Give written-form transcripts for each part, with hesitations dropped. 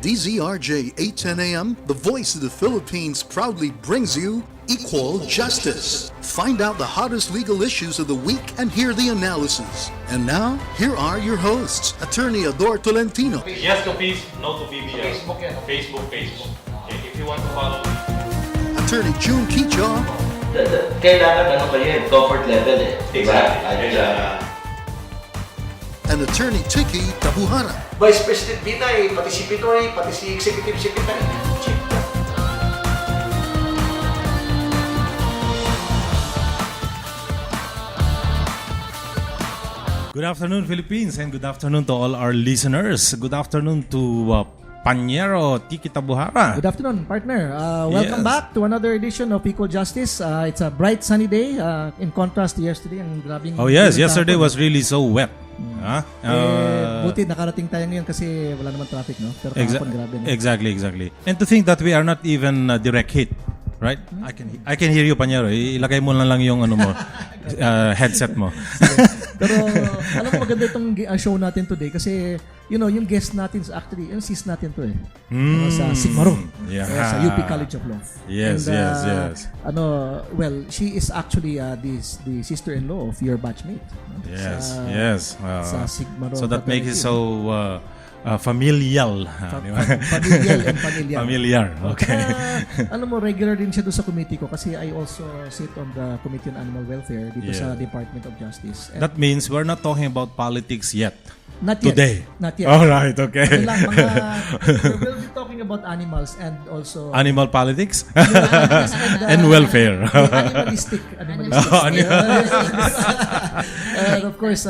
DZRJ 810 AM, the voice of the Philippines proudly brings you Equal Justice. Find out the hottest legal issues of the week and hear the analysis. And now, here are your hosts, Attorney Ador Tolentino. Yes to peace, no to BBS. Facebook. Okay, if you want to follow me. Attorney June Kicha. Kailangan comfort level eh. Exactly. And Attorney Tiki Tabuhara. Vice President Binay, pati si Pinoy, pati si Executive Secretary. Good afternoon, Philippines, and good afternoon to all our listeners. Good afternoon to Panyero Tiki Tabuhara. Good afternoon, partner. Welcome Yes. back to another edition of Equal Justice. It's a bright sunny day in contrast to yesterday. Ang grabing Oh yes, init yesterday hapon. was really so wet. Huh? Buti nakarating tayo ngayon kasi wala naman traffic, no? Pero kahapon grabe. No? Exactly. And to think that we are not even direct hit, right? I can hear you, Panyero. Ilagay mo lang yung ano mo, headset mo. Pero alam mo maganda itong show natin today kasi yung guest natin is actually yung sis natin to eh. Sa Sigmaro. Yeah. Sa UP College of Law. Yes. Well, she is actually the sister-in-law of your batchmate. No? Yes. Sa Sigmaro. So that makes it so familial. Familiar. Okay. Alam mo, regular din siya doon sa committee ko kasi I also sit on the Committee on Animal Welfare dito sa Department of Justice. And That means we're not talking about politics yet. not yet. Today. Not yet. All right, okay. Ano lang, we'll be talking about animals and also Animal politics and and welfare. animalistic. And of course,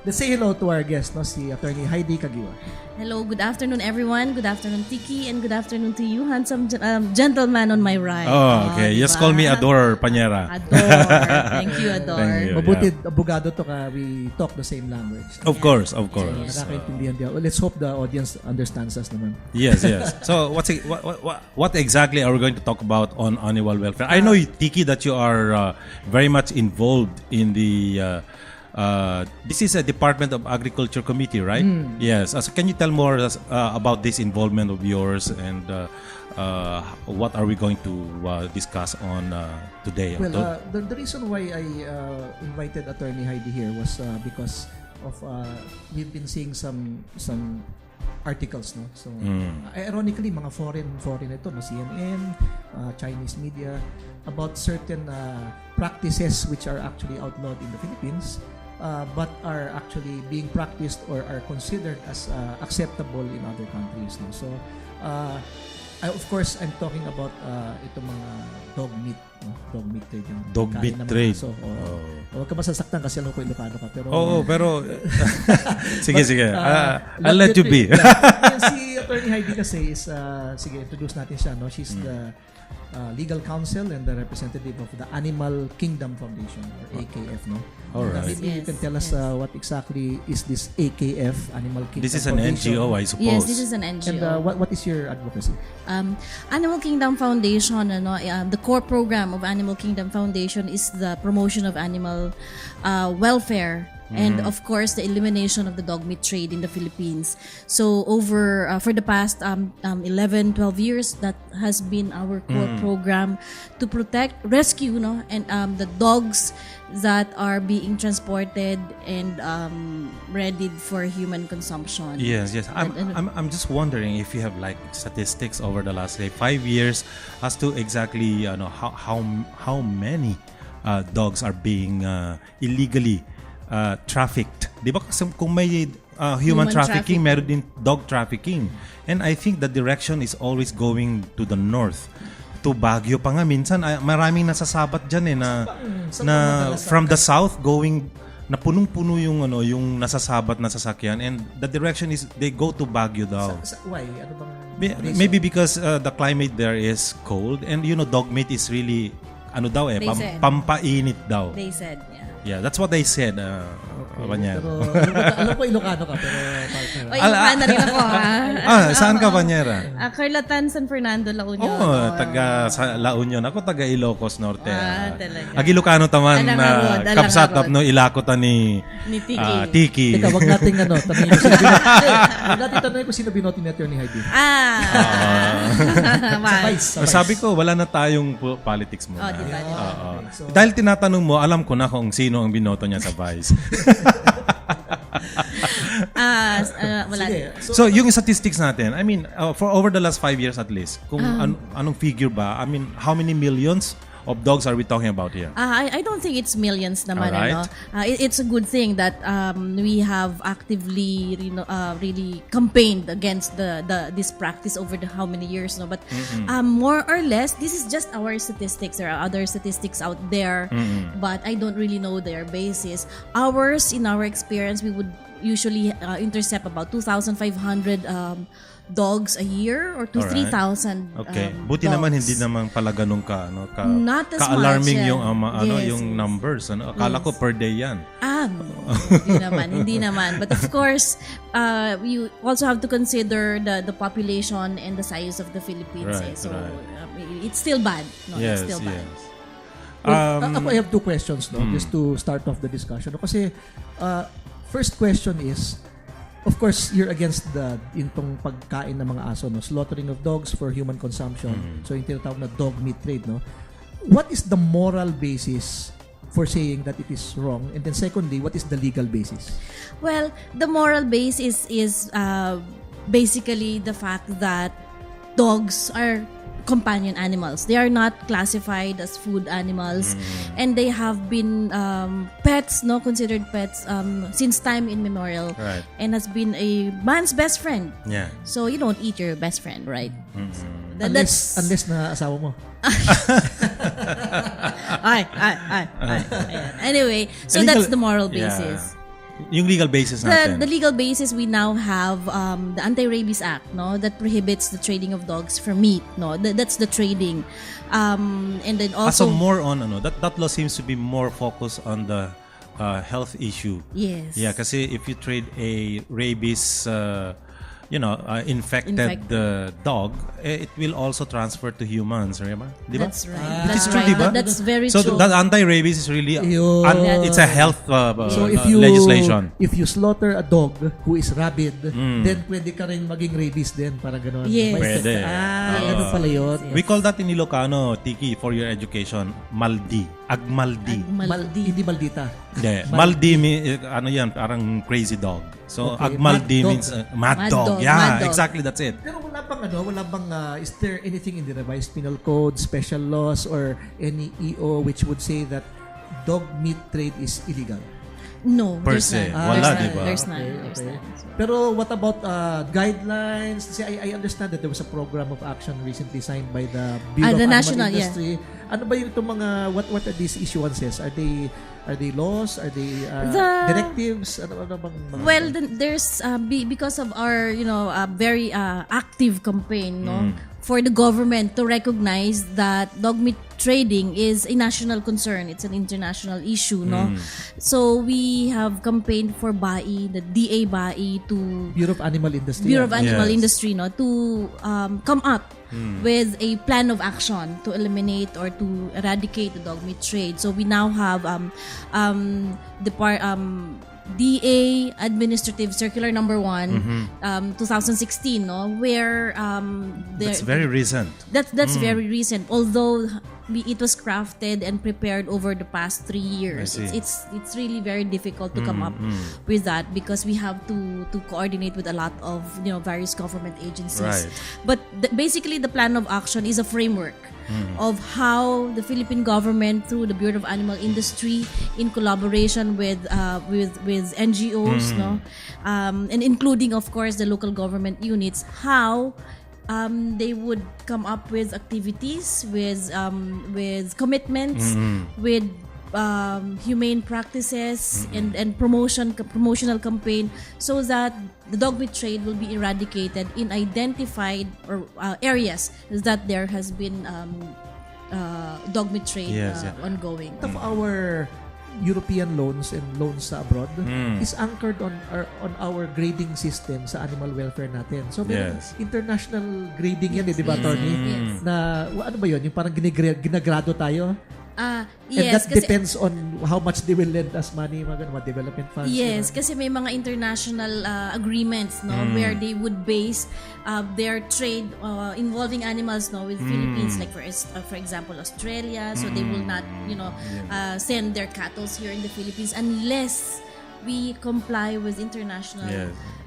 let's say hello to our guest, no, si Attorney Heidi Caguioa. Hello, good afternoon everyone. Good afternoon Tiki and good afternoon to you handsome gentleman on my right. Oh, okay. Just call me Ador Panyera. Ador. Thank you, Ador. Thank you. Mabuti, abogado to ka, we talk the same language. Of course. Nakakaintindihan din. Well, let's hope the audience understands us naman. Yes. So what exactly are we going to talk about on animal welfare? I know, Tiki, that you are very much involved in the this is a Department of Agriculture Committee, right? Yes. So can you tell more about this involvement of yours and what are we going to discuss on today? Well, the reason why I invited Attorney Heidi here was because of we've been seeing some articles, no. So ironically, mga foreign ito, no, CNN, Chinese media about certain practices which are actually outlawed in the Philippines. But are actually being practiced or are considered as acceptable in other countries. No? So, of course, I'm talking about itong mga dog meat. No? Dog meat trade. Yung Dog kain meat ng mga trade. aso. Huwag ka masasaktan kasi alam ko Ilocano ka. Pero, pero sige. I'll let you be. Yan, si Attorney Heidi kasi is, sige, introduce natin siya. No? She's the legal counsel and the representative of the Animal Kingdom Foundation or AKF, no? All right. Maybe you can tell us what exactly is this AKF, Animal Kingdom This is an Foundation. NGO, I suppose. Yes, this is an NGO. And what is your advocacy? Animal Kingdom Foundation, the core program of Animal Kingdom Foundation is the promotion of animal welfare. And of course, the elimination of the dog meat trade in the Philippines. So for the past 11, 12 years, that has been our core program to rescue, and the dogs that are being transported and readied for human consumption. Yes. I'm just wondering if you have like statistics over the last 5 years as to exactly how many dogs are being illegally trafficked. Di ba kasi kung may human trafficking, meron din dog trafficking. And I think the direction is always going to the north. To Baguio pa nga minsan maraming nasasabat diyan na from the south going na punong-puno yung nasasabat na sasakyan, and the direction is they go to Baguio daw. Why? Ano bang reason? Maybe because the climate there is cold and dog meat is really pampainit daw. They said, Yeah, that's what they said. Pero alam ko Ilocano ka, pero partner. O, Ilocana rin ako, ha? Saan ka, Banyera? Carlatan, San Fernando, La Union. Taga sa La Union. Ako taga Ilocos Norte. Talaga. Ilocano taman Alangarod, na kapsat Alangarod. no ilakotan ni Tiki. Teka, wag nating tanongin kung sino wag nating tanongin kung sino binoto ni Atty. Heidi. Sa vice. Sabi ko, wala na tayong politics mo. Diba? So, Dahil tinatanong mo, alam ko na kung sino ang binoto niya sa Vice. Wala. sige. So, yung statistics natin, I mean, for over the last 5 years at least, kung anong figure ba, I mean, how many millions of dogs are we talking about here? I don't think it's millions naman. Alright. It's a good thing that we have actively really campaigned against this practice over how many years. No? But more or less, this is just our statistics. There are other statistics out there, but I don't really know their basis. Ours, in our experience, we would usually intercept about 2,500 dogs a year or to Alright. 3,000 Okay. Buti dogs. naman hindi naman pala ganun ka Not as ka-alarming much, yung Yes, yung yes. numbers. Akala ko per day yan. Hindi naman. But of course, you also have to consider the population and the size of the Philippines. Right, So right. it's still bad. No, Yes, it's still bad. yes. Ako, I have two questions, no, just to start off the discussion. No? Kasi, first question is, of course, you're against itong pagkain ng mga aso, no? Slaughtering of dogs for human consumption. So, yung tinatawag na dog meat trade, no? What is the moral basis for saying that it is wrong? And then secondly, what is the legal basis? Well, the moral basis is basically the fact that dogs are companion animals. They are not classified as food animals, and they have been pets, no, considered pets since time immemorial, Right. and has been a man's best friend. Yeah. So you don't eat your best friend, right? Unless na asawa mo. Anyway, so that's the moral basis. Yung legal basis natin. The legal basis, we now have the Anti-Rabies Act, no, that prohibits the trading of dogs for meat. No, that's the trading, and then also So more on that law seems to be more focused on the health issue. Yes. Yeah, kasi if you trade a rabies infected dog, it will also transfer to humans, right? Di ba? That's right. It That's is true, right. di ba? That's very So true. that anti-rabies is really it's a health So legislation. if you slaughter a dog who is rabid, then pwede ka rin maging rabies din, para gano'n. Yes. Pwede. Ganun pala yun. We call that in Ilocano, Tiki, for your education, maldi. Agmaldi. Maldi. Hindi maldita. Yeah. Maldi, yan, parang crazy dog. So, Okay, agmaldi mad dog. means mad Mad dog. dog, Yeah, mad dog. exactly, that's it. Pero wala bang, is there anything in the revised penal code, special laws, or any EO which would say that dog meat trade is illegal? No, Per there's se. none. Wala, There's di none. ba? There's none. Okay, There's okay. none. Pero what about guidelines? See, I understand that there was a program of action recently signed by the Bureau of The Animal national, yeah. Industry. Ano ba yung itong mga, what are these issuances? Are they laws? Are they directives? Ano bang mga... Well, there's because of our very active campaign, no, for the government to recognize that dog meat trading is a national concern. It's an international issue, no. So we have campaigned for BAI, the DA BAI, to Bureau of Animal Industry. Bureau of Animal Yes. Industry, no, to come up with a plan of action to eliminate or to eradicate the dog meat trade. So we now have DA Administrative Circular Number 1, 2016, no, where That's very recent. that's very recent. Although it was crafted and prepared over the past 3 years, I see. it's really very difficult to come up with that because we have to coordinate with a lot of various government agencies. Right. But basically, the plan of action is a framework of how the Philippine government, through the Bureau of Animal Industry, in collaboration with NGOs, no, and including, of course, the local government units, how they would come up with activities, with commitments, with humane practices and promotional campaign, so that the dog meat trade will be eradicated in identified or areas that there has been dog meat trade Yes, yeah. ongoing. Of our European loans and loans sa abroad is anchored on our grading system sa animal welfare natin. So, meron international grading yan, di ba, Atty? Na, ano ba yun? Yung parang ginagrado tayo? Yes, and that kasi, depends on how much they will lend us money, mga development funds. Yes, kasi may mga international agreements, no, where they would base their trade involving animals, no, with Philippines, like for example Australia. So they will not, send their cattle here in the Philippines unless we comply with international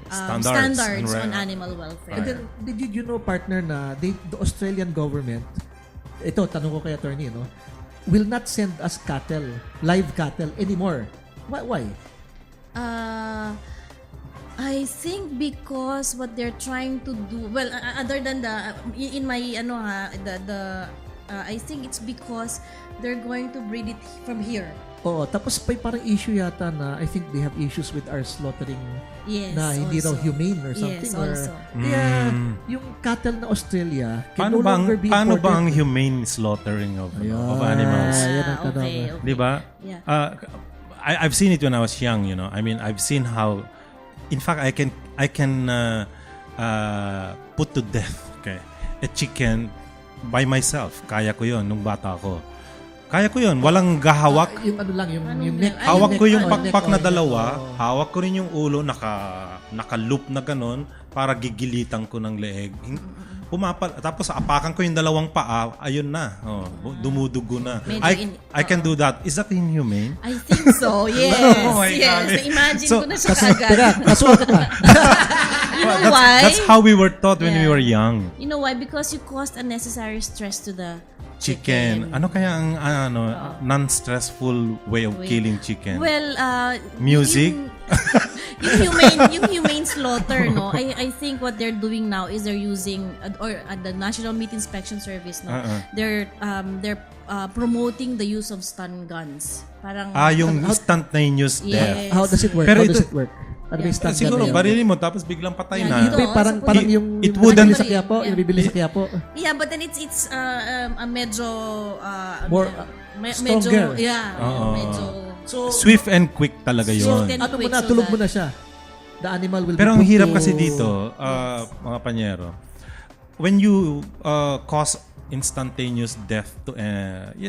standards on animal welfare. And then, did you know, partner, na the Australian government, ito, tanong ko kay attorney, no, will not send us cattle, live cattle anymore. Why? I think because what they're trying to do, well, other than in my I think it's because they're going to breed it from here. Oo, tapos may parang issue yata na I think they have issues with our slaughtering na hindi raw humane or something. Yes, also. Kaya yung cattle na Australia can Paano no longer be paano ba ang imported. humane slaughtering of animals? Yan ang tanong. Okay. Di ba? Yeah. I've seen it when I was young, I mean, I've seen how, in fact, I can put to death, a chicken by myself. Kaya ko yun nung bata ako. Kaya ko yun. Walang gahawak. Yung ano lang, yung neck. Hawak ko yung neck, pakpak na neck, dalawa. oo. Hawak ko rin yung ulo, naka-loop na ganon para gigilitan ko ng leeg. Tapos apakan ko yung dalawang paa, ayun na. Dumudugo na. I can do that. Is that inhumane? I think so. Yes. Oh my God. Na-imagine So, ko na siya kaagad. Kasuha ka pa. You know why? That's how we were taught when we were young. You know why? Because you caused unnecessary stress to the Chicken. Ano kaya ang non-stressful way of killing chicken? Well, Music? yung humane slaughter, no? I think what they're doing now is they're using or the National Meat Inspection Service, no? They're promoting the use of stun guns. Parang yung instantaneous death. Yes. How does it work? Pero How does ito- it work? Ano yung standard Siguro, na yun? barilin mo tapos biglang patay Yeah, na. dito, Parang yung It wouldn't- bibili sa Quiapo, Yeah. yung bibili sa Quiapo. Yeah, but then it's a medyo More, medyo stronger. medyo Swift and quick talaga Swift yun. and Ano mo quick, na, so tulog mo that- na siya. The animal will Pero be ang put hirap to- kasi dito, mga panyero, when you cause instantaneous death to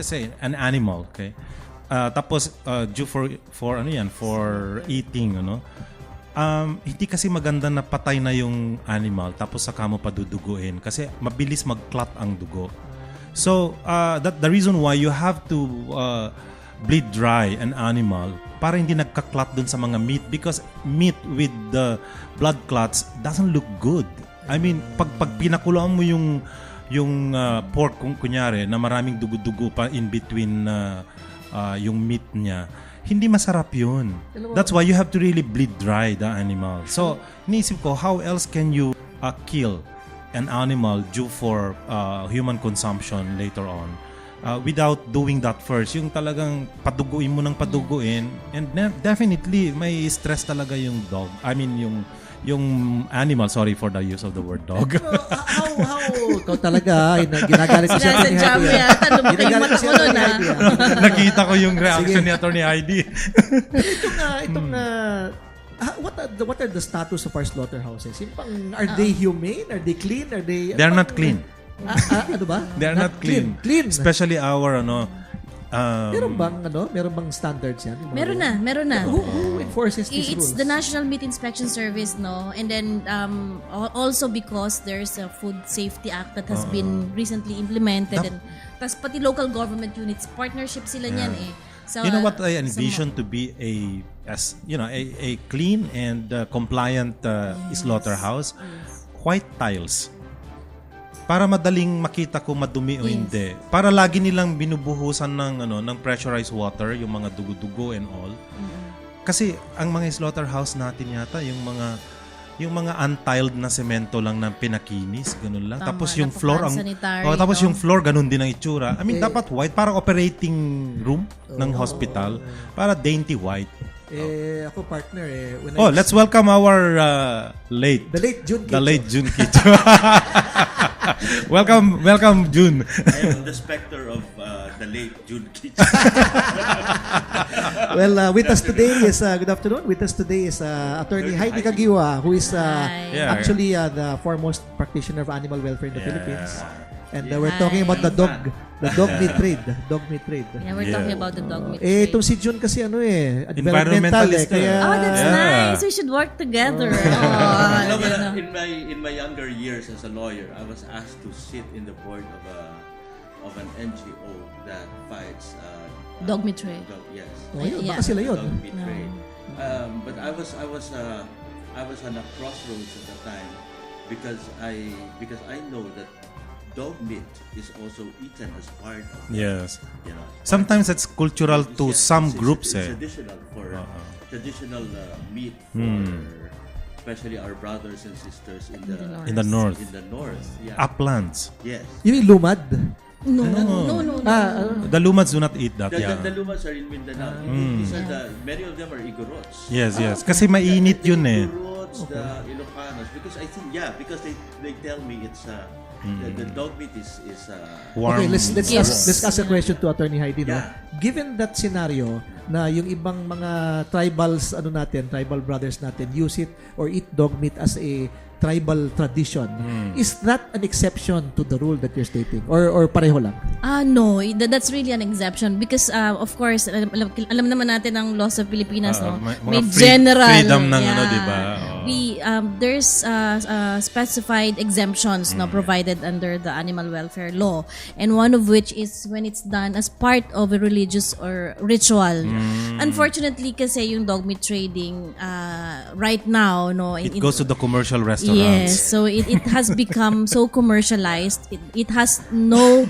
say an animal, okay? Tapos due for ano yan, for eating, hindi kasi maganda na patay na yung animal tapos saka mo paduduguin kasi mabilis mag-clot ang dugo. So, the reason why you have to bleed dry an animal para hindi nagka-clot dun sa mga meat because meat with the blood clots doesn't look good. I mean, pag pinakuluan mo yung pork kung kunyari na maraming dugo-dugo pa in between yung meat niya, hindi masarap yun. That's why you have to really bleed dry the animal. So, iniisip ko, how else can you kill an animal due for human consumption later on without doing that first? Yung talagang paduguin mo ng paduguin and definitely may stress talaga yung dog. I mean, yung animal, sorry for the use of the word dog. How ikaw talaga, ginagalit ko siya ni Sinasadya mo Heidi. yata, lumaki yung Ginagalit mata ko ko siya nun, ni ah. Heidi. Nakita ko yung reaction ni Atty. Heidi. What are the status of our slaughterhouses? Yung pang, are they humane? Are they clean? Are they... They're not clean. Ano ba? They're not clean. Clean. Especially our Meron bang standards yan? Meron na. Who enforces these It's rules? the National Meat Inspection Service, no? And then also because there's a Food Safety Act that has been recently implemented and tas pati local government units partnership sila niyan eh. So, you know what I envision to be a clean and compliant slaughterhouse? White tiles. Para madaling makita kung madumi o hindi. Para lagi nilang binubuhusan ng pressurized water, yung mga dugo-dugo and all. Kasi ang mga slaughterhouse natin yata, yung mga untiled na semento lang na pinakinis, ganun lang. Tama, tapos yung floor sanitary, tapos yung floor ganun din ang itsura. I mean, dapat white para operating room ng hospital para dainty white. Ako partner when Let's welcome our the late June The late June Kicho. welcome June. I am the specter of the late June kids. Well, with us today is, good afternoon, with us today is Attorney Heidi Caguioa, who is Yeah. actually the foremost practitioner of animal welfare in the Philippines. And we're talking about the dog meat trade. Dog meat trade. Yeah, we're talking about the dog meat Eh, trade. itong si Jun kasi developmental Environmentalist kaya... Oh, that's Yeah. nice. We should work together. No, Oh, but, in my younger years as a lawyer, I was asked to sit in the board of an NGO that fights Dog meat trade. Yes. Oh, yun, Yeah. baka sila yun. Dog meat No. trade. But I was on a crossroads at the time because I know that dog meat is also eaten as part of Yes. you know. Sometimes it's cultural to Yes, some it's groups. traditional for traditional meat for especially our brothers and sisters in the north. In the north, yeah. Uplands. Yes. Yung lumad. No. The Lumads do not eat that. The lumas are in Mindanao. These are many of them are Igorots. Yes. Kasi mainit yun eh. Igorots, the Ilocanos, because I think because they tell me it's the dog meat is Warm. Okay, let's Yes. ask a question to Attorney Heidi. No? Yeah. Given that scenario na yung ibang mga tribal brothers natin use it or eat dog meat as a tribal tradition, is that an exception to the rule that you're stating? Or pareho lang? No, that's really an exception because of course alam naman natin ang laws of Pilipinas, no. May general freedom ng di ba? We there's specified exemptions no provided under the animal welfare law, and one of which is when it's done as part of a religious or ritual. Unfortunately kasi yung dog meat trading right now no It goes to the commercial restaurants. Yes, so it has become so commercialized. It has no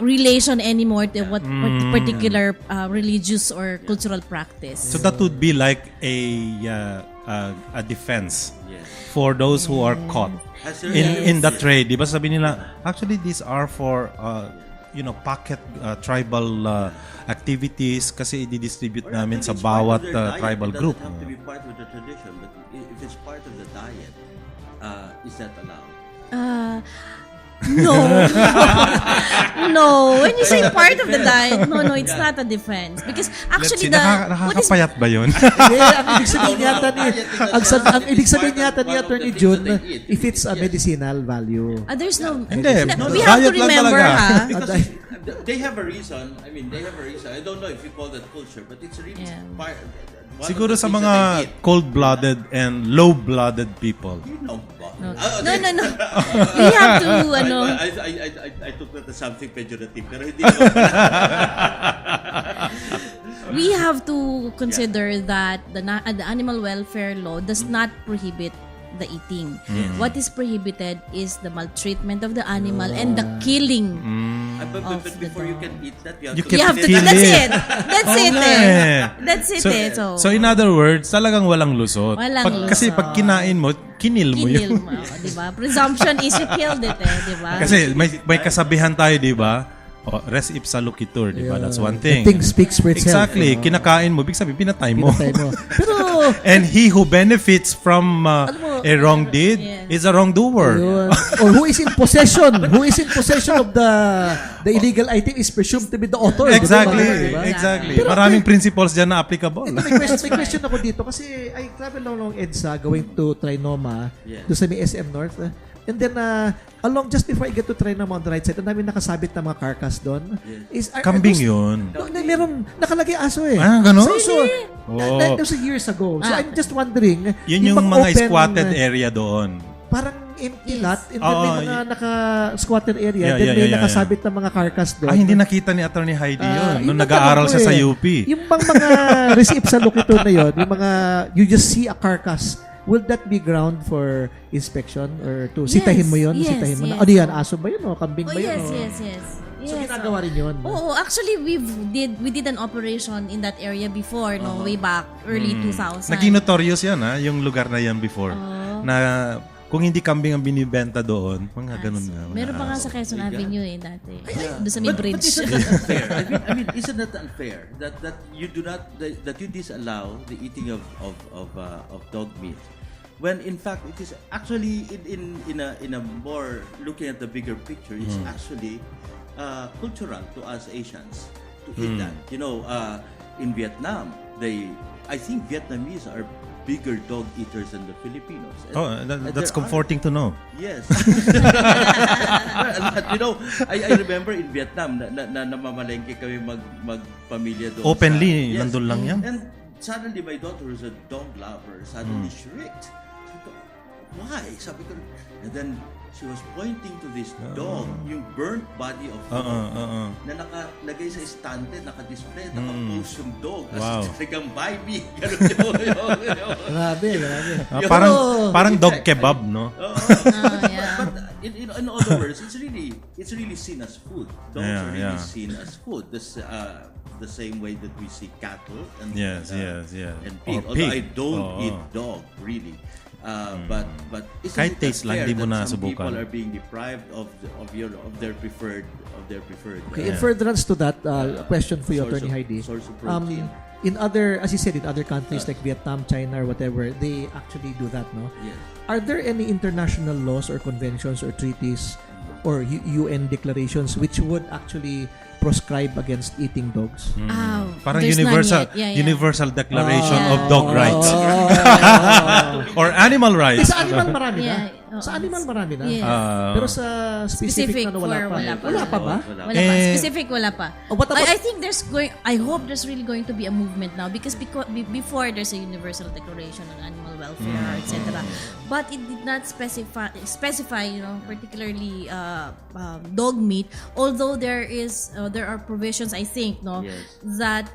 relation anymore to what particular religious or cultural practice. So that would be like a defense for those who are caught in the trade. Di ba sabi nila, actually these are for pocket tribal activities kasi i-distribute namin sa bawat tribal group. It doesn't have to be part of the tradition, but if it's part of the diet, is that allowed? No. No. When you say part of the diet, no, it's not a defense. Because actually nakakapayat ba yun? Ang ibig sabihin yata ang ibig sabihin yata ni Attorney Jun, if it's a medicinal value. There's no... Hindi. We have to Diet lang remember, talaga. Because they have a reason. I mean, they have a reason. I don't know if you call that culture, but it's really part. Siguro sa mga cold-blooded and low-blooded people. You know, No. We have to, I took that as something pejorative, pero hindi we have to consider that the animal welfare law does not prohibit the eating. What is prohibited is the maltreatment of the animal and the killing. But before you can eat that, You You can have to. feel That's it. it. That's it. That's it. So in other words, talagang walang lusot. Walang Kasi lusot. pag kinain mo, kinil mo Kinil yun. mo, di ba? Presumption is you killed it, di ba? Kasi may kasabihan tayo, di ba? Res ipsa loquitur, di ba? That's one thing. The thing speaks for itself. Exactly. Kinakain mo, big sabihin, pinatay mo. Pero, And he who benefits from a wrong deed is a wrongdoer. or who is in possession of the illegal item is presumed to be the author. Exactly. Diba? Exactly. Pero, Maraming principles dyan na applicable. may question ako dito kasi I travel along EDSA going to Trinoma to sa may SM North. And then, just before I get to Trinoma on the right side, ang dami nakasabit na mga carcass doon. Kambing yun. Meron nakalagay aso eh. Ganon? So, Oh. that was years ago. So, I'm just wondering, Yun yung bang mga open, squatted area doon. parang empty lot, and then may mga naka-squatted area, Yeah, then yeah, may yeah, nakasabit na mga carcass doon. Hindi nakita ni Atty. Heidi yun. Nung yung nag-aaral siya sa UP. Yung bang mga receipt sa locator na yun, yung mga, you just see a carcass, will that be ground for inspection or to sitahin mo yun? Yes, Sitahin mo na. yes. Ano yan? Aso ba yun o kambing ba yun? Yes. So, ginagawa rin yun. Oo, actually we did an operation in that area before, no, way back early 2000. Naging notorious yan, yung lugar na yan before. Na kung hindi kambing ang binibenta doon, mga ganun nga. Meron pa nga sa Quezon Avenue dati. Doon sa may But bridge. isn't that unfair? I mean, isn't that unfair that you do not that you disallow the eating of dog meat when in fact it is actually in a more looking at the bigger picture, it's actually cultural to us Asians to eat that. You know, in Vietnam, I think Vietnamese are bigger dog eaters than the Filipinos. That's comforting to know. Yes. You know, I remember in Vietnam na namamalengke kami magpamilya doon. Openly, nandun lang yan. And suddenly my daughter was a dog lover. Suddenly shrieked. Sabi ko, why? Sabi ko, and then she was pointing to this dog, yung burnt body of dog, na nakalagay sa estante, naka-display, naka-post yung dog. Wow. As talagang buy me. Ganun yun. Grabe. Parang dog kebab, no? Yeah. But in other words, it's really seen as food. Dogs are really seen as food. This, the same way that we see cattle and and pig. Although I don't eat dog really. But isn't Kahit it taste lang, fair di mo that some nasubukan. people are being deprived of their preferred Okay, in furtherance to that, a question for you, source Attorney Heidi. source of protein. In other, as you said, in other countries like Vietnam, China, or whatever, they actually do that, no? Yes. Are there any international laws or conventions or treaties or UN declarations which would actually proscribe against eating dogs? Parang There's none universal yet. Yeah. universal declaration of dog rights or animal rights. Sa animal marami na. Yeah. Sa animal marami na. Yes. Pero sa specific na wala pa. wala pa. Wala pa ba? Wala Wala pa. Specific, wala pa. What about- I think I hope there's really going to be a movement now because before there's a universal declaration on animal welfare, etc. But it did not specify, particularly dog meat. Although there are provisions, I think, that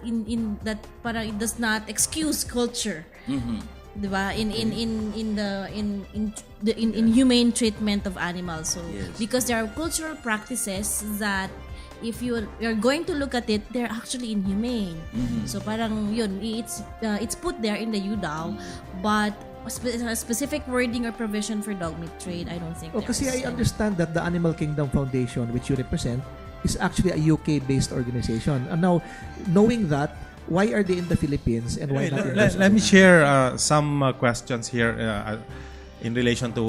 that parang it does not excuse culture. Diba? In humane treatment of animals. So because there are cultural practices that if you're going to look at it, they're actually inhumane. So parang yun, it's put there in the UDAW, but a specific wording or provision for dog meat trade, I don't think. Kasi I understand that the Animal Kingdom Foundation, which you represent, is actually a UK-based organization. And now, knowing that, why are they in the Philippines and why not in Let me share some questions here in relation to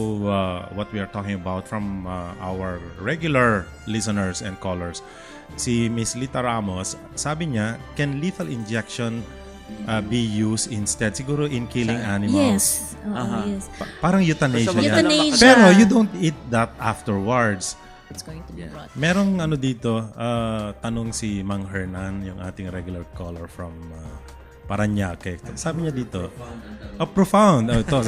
what we are talking about from our regular listeners and callers. Si Miss Lita Ramos, sabi niya, can lethal injection be used instead? Siguro in killing animals. Yes. Yes. Parang euthanasia. Euthanasia. Pero you don't eat that afterwards. It's going to be brought. Merong dito, tanong si Mang Hernan, yung ating regular caller from Paranaque. Sabi niya dito, profound. Ito.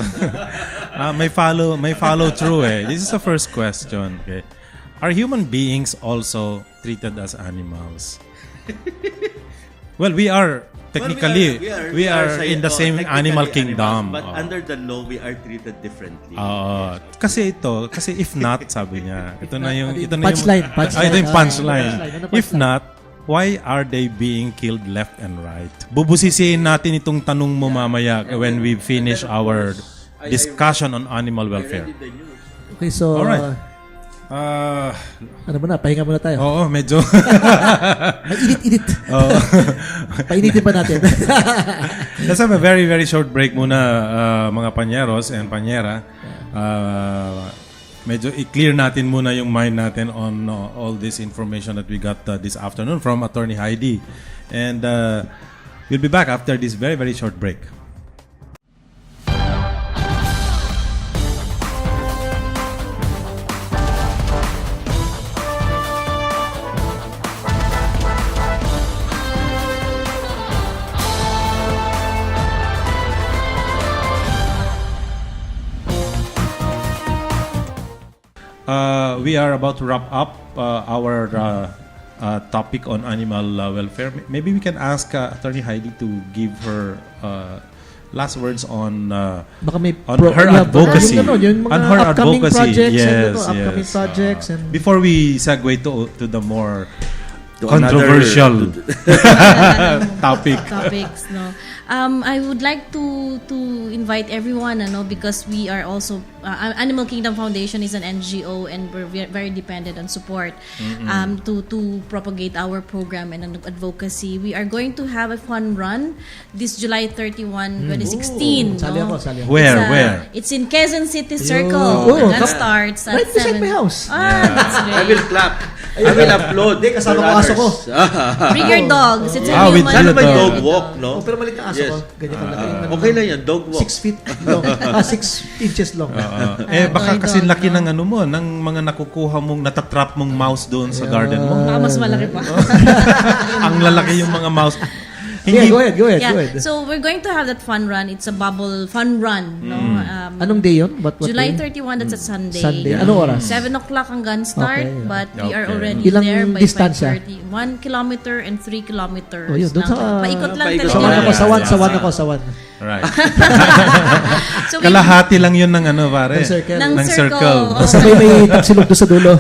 may follow through eh. This is the first question. Okay. Are human beings also treated as animals? Well, we are technically we are in the same animal kingdom. But under the law, we are treated differently. Kasi if not, sabi niya, ito na yung punchline. Ito yung punchline. If not, why are they being killed left and right? Bubusisiin natin itong tanong mo mamaya when we finish our discussion on animal welfare. Okay, so Alright. ano muna, pahinga muna tayo. Oo, medyo Init-init. Painitin pa natin. Let's have a very, very short break muna, mga panyeros and panyera. Medyo i-clear natin muna yung mind natin on all this information that we got this afternoon from Attorney Heidi. And we'll be back after this very, very short break. We are about to wrap up our topic on animal welfare. Maybe we can ask Attorney Heidi to give her last words on Baka may her advocacy. Yung mga On her upcoming advocacy. projects, upcoming Yes. projects. And Before we segue to the more controversial topics, no. I would like to invite everyone, because we are also Animal Kingdom Foundation is an NGO, and we're very dependent on support to propagate our program and advocacy. We are going to have a fun run this July 31, 2016. Sali ako. Where? It's in Quezon City Circle. That starts at Right beside 7. my house. That's I great. will clap. I will upload. Hindi, kasama ko aso ko. Bring your dogs. It's a with human. Sana may Dog. dog walk, no? Oh, pero maliit na aso Yes. ko. Ganyan kalaki. Okay lang yan, dog walk. 6 feet long. 6 inches long. Baka toy kasi dog, laki no? ng ano mo, ng mga nakukuha mong natatrap mong mouse doon sa garden mo. Baka mas malaki pa. Ang lalaki yung mga mouse. Yeah, go ahead. So we're going to have that fun run. It's a bubble fun run. No? Anong day yun? What July day? 31, that's a Sunday. Sunday. Anong oras? 7 o'clock ang gun start, Okay. but we are Okay. already Ilang there by distansya? 5:30. 1 kilometer and 3 kilometers. Oh, yun. Doon sa... paikot lang paikot. Sawan talaga. ako, sawan. Yeah. Sawan ako, sawan. Right. So we- Kalahati lang yun ng ano, pare. Ng circle. ng Ng circle. circle. Sabay may tapsilog doon sa dulo.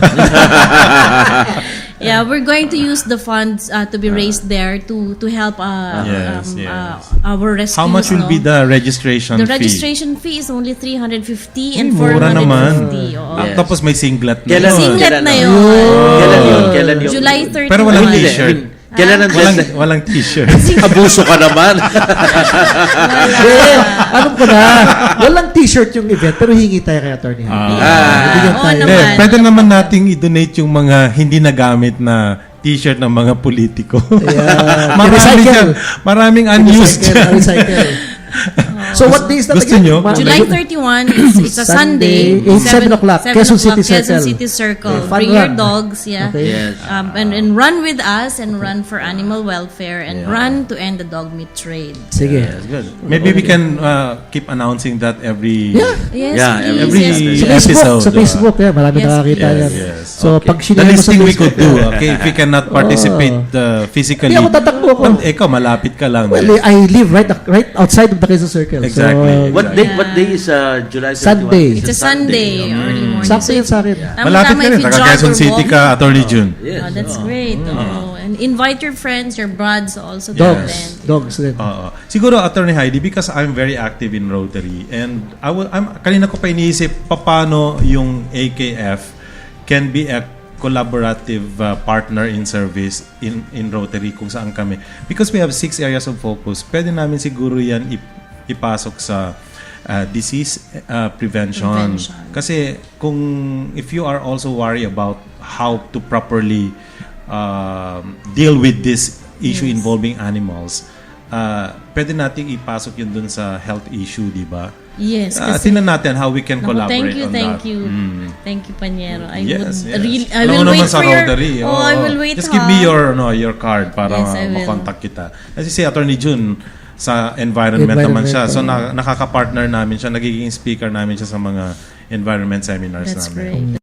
Yeah, we're going to use the funds to be raised there to help Yes. our rescues. How much will no? be the registration The fee? registration fee is only 350 and Mura naman. 450. Oo. Yes. Tapos may singlet na. Kailan- Singlet Kailan na na? yun. Kailan yun? July 31. Pero walang Hindi, t-shirt. Kailan ang Walang t-shirt. Abuso ka naman. Alam ko na. Walang t-shirt yung event, pero hingi tayo kay Atty. Bigyan Oo tayo. naman. Pwede naman nating i-donate yung mga hindi nagamit na t-shirt ng mga politiko. Yeah. Marami Recycle. dyan. Maraming unused. Recycle. So what day is that Gusto again? nyo? July 31, it's a Sunday. Sunday, 7 o'clock, 7 Quezon o'clock, City Quezon Circle. City Circle. Okay, fun Bring your run. dogs, yeah. Okay. Yes. And run with us and run for animal welfare and run to end the dog meat trade. Sige. Good. Maybe we can keep announcing that every... Yeah. Yes, Yeah, please. every- Yes, please. Sa Facebook, episode, sa Facebook, marami Yes, nakakita yes, yan. yes. So, pag The sinare mo sa listing we Facebook, could do, okay? If we cannot participate physically. Hindi ako tatakbo ako. Ikaw, malapit ka lang. well, I live right outside of the Quezon Circle. Exactly. So, What day is July 31? Sunday. It's a Sunday, early morning. sakto yan sa akin. Malapit ka rin. Taga Quezon City ka, Atty. June. Oh, that's great. Oh. And invite your friends, your brods also to Dogs. attend. Dogs din. Siguro, Attorney Heidi, because I'm very active in Rotary, and kanina ko pa iniisip, paano yung AKF can be a collaborative partner in service in Rotary kung saan kami. Because we have 6 areas of focus, pwede namin siguro yan ipasok sa disease prevention. Kasi if you are also worried about how to properly deal with this issue involving animals, pwede nating ipasok yun dun sa health issue, di ba? Yes. kasi- Tingnan natin how we can Naku, collaborate on thank that. you. Mm. Thank you, Panyero. I Yes, would yes. really, I Alam will mo naman wait sa for your... Rotary. I will wait. Just give me your card para Yes, I will. makontak kita. Kasi si Atty. June, sa environment naman siya. So nakaka-partner namin siya, nagiging speaker namin siya sa mga environment seminars That's namin. great.